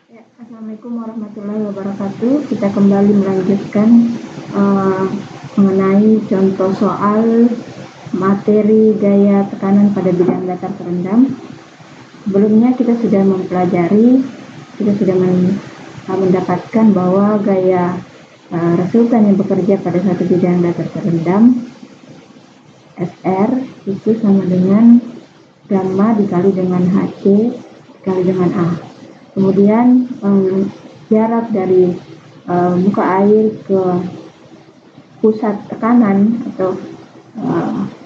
Ya, Assalamualaikum warahmatullahi wabarakatuh. Kita kembali melanjutkan mengenai contoh soal materi gaya tekanan pada bidang datar terendam. Sebelumnya kita sudah mempelajari, kita sudah mendapatkan bahwa gaya resultan yang bekerja pada satu bidang datar terendam SR itu sama dengan gamma dikali dengan HC dikali dengan A. Kemudian jarak dari muka air ke pusat tekanan atau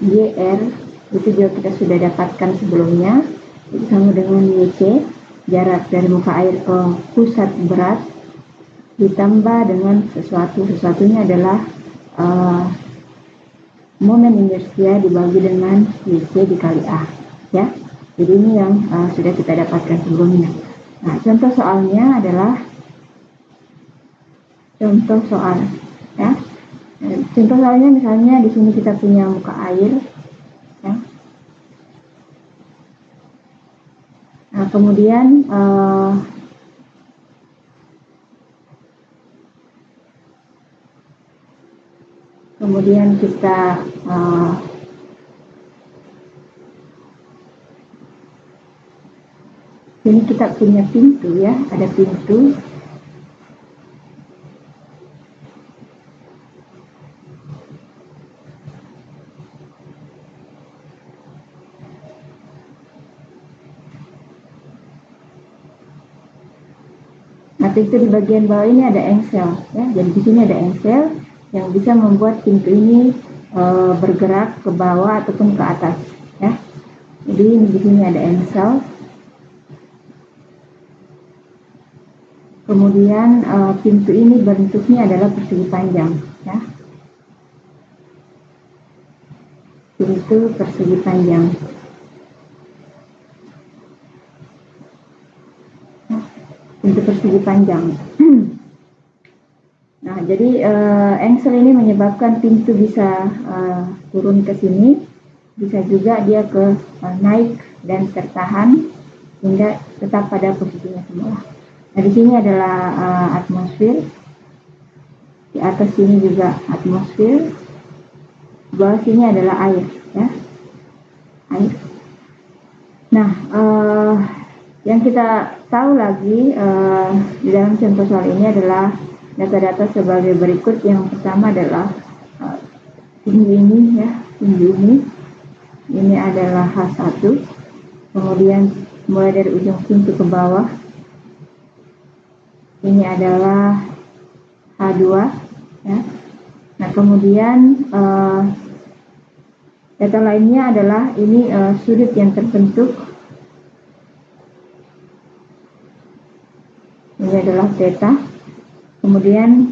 YR itu juga kita sudah dapatkan sebelumnya, itu sama dengan YC, jarak dari muka air ke pusat berat ditambah dengan sesuatunya adalah momen inersia dibagi dengan YC dikali A, ya. Jadi ini yang sudah kita dapatkan sebelumnya. Nah, contoh soalnya adalah contoh soal, ya. Contoh soalnya misalnya di sini kita punya muka air, ya. Nah, kemudian kita ini kita punya pintu, ya, ada pintu. Nah, pintu di bagian bawah ini ada engsel, ya. Jadi di sini ada engsel yang bisa membuat pintu ini bergerak ke bawah ataupun ke atas, ya. Jadi di sini ada engsel. Kemudian pintu ini bentuknya adalah persegi panjang, ya. Pintu persegi panjang. Pintu persegi panjang. Nah, jadi engsel ini menyebabkan pintu bisa turun ke sini, bisa juga dia ke naik dan tertahan hingga tetap pada posisinya semula. Nah, di sini adalah atmosfer, di atas sini juga atmosfer, di bawah sini adalah air, ya, air. Nah, yang kita tahu lagi di dalam contoh soal ini adalah data-data sebagai berikut. Yang pertama adalah tinggi ini, ya, tinggi ini adalah H1, kemudian mulai dari ujung pintu ke bawah ini adalah H2, ya. Nah, kemudian data lainnya adalah ini sudut yang terbentuk, ini adalah theta. Kemudian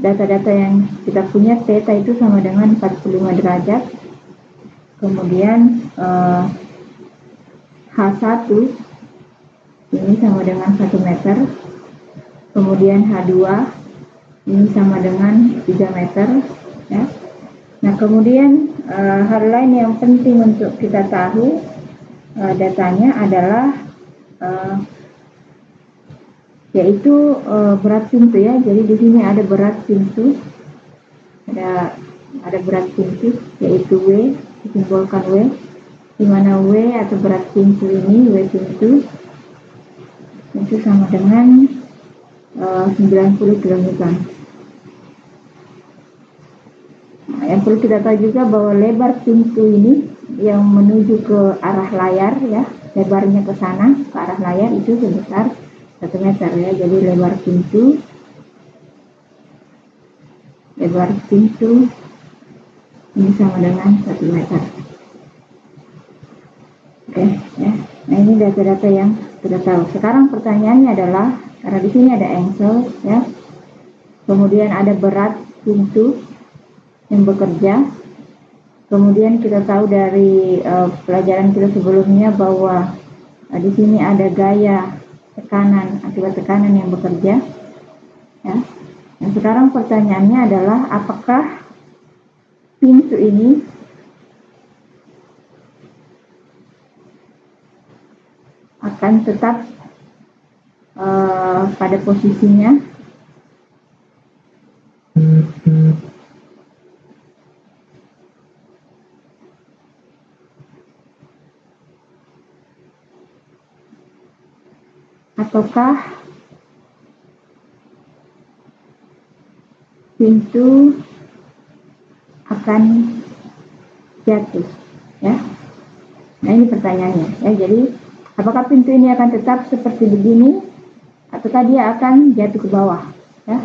data-data yang kita punya, theta itu sama dengan 45 derajat. Kemudian H1 ini sama dengan 1 meter. Kemudian H2 ini sama dengan 3 meter, ya. Nah, kemudian hal lain yang penting untuk kita tahu datanya adalah yaitu berat pintu, ya. Jadi di sini ada berat pintu, ada berat pintu yaitu W, disimbolkan W, di mana W atau berat pintu ini, W pintu itu sama dengan 90 kN. Nah, yang perlu kita tahu juga bahwa lebar pintu ini yang menuju ke arah layar, ya, lebarnya ke sana ke arah layar itu sebesar 1 meter, ya. Jadi lebar pintu ini sama dengan 1 meter. Oke, ya. Nah, ini data-data yang kita tahu. Sekarang pertanyaannya adalah, karena di sini ada engsel, ya, kemudian ada berat pintu yang bekerja, kemudian kita tahu dari pelajaran kita sebelumnya bahwa di sini ada gaya tekanan akibat tekanan yang bekerja, ya. Nah, sekarang pertanyaannya adalah apakah pintu ini akan tetap pada posisinya. Ataukah pintu akan jatuh, ya? Nah, ini pertanyaannya, ya. Jadi, apakah pintu ini akan tetap seperti begini, ataukah dia akan jatuh ke bawah, ya?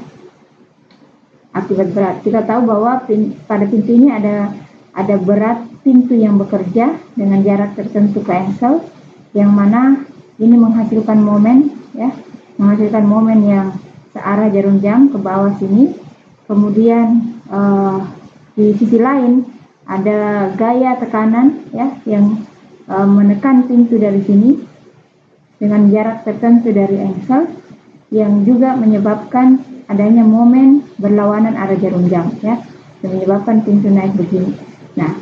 Akibat berat. Kita tahu bahwa pada pintu ini ada berat pintu yang bekerja dengan jarak tertentu ke engsel, yang mana ini menghasilkan momen, ya, menghasilkan momen yang searah jarum jam ke bawah sini. Kemudian di sisi lain ada gaya tekanan, ya, yang menekan pintu dari sini dengan jarak tertentu dari engsel, yang juga menyebabkan adanya momen berlawanan arah jarum jam, ya, yang menyebabkan pintu naik begini. Nah,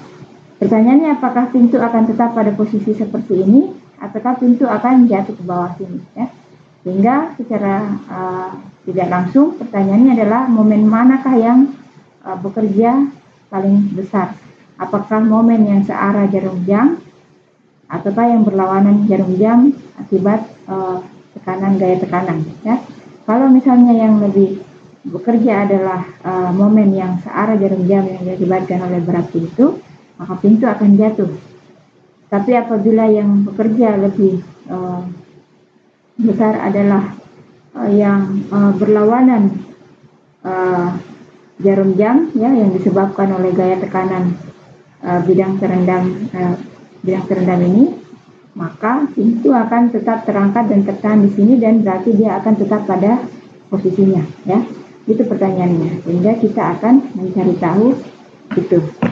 pertanyaannya, apakah pintu akan tetap pada posisi seperti ini, ataukah pintu akan jatuh ke bawah sini, ya? Sehingga secara tidak langsung pertanyaannya adalah momen manakah yang bekerja paling besar? Apakah momen yang searah jarum jam, ataukah yang berlawanan jarum jam akibat tekanan, gaya tekanan, ya? Kalau misalnya yang lebih bekerja adalah momen yang searah jarum jam yang diakibatkan oleh berat pintu, maka pintu akan jatuh. Tapi apabila yang bekerja lebih besar adalah yang berlawanan jarum jam, ya, yang disebabkan oleh gaya tekanan bidang terendam ini, maka pintu akan tetap terangkat dan tertahan di sini, dan berarti dia akan tetap pada posisinya, ya. Itu pertanyaannya, sehingga kita akan mencari tahu itu.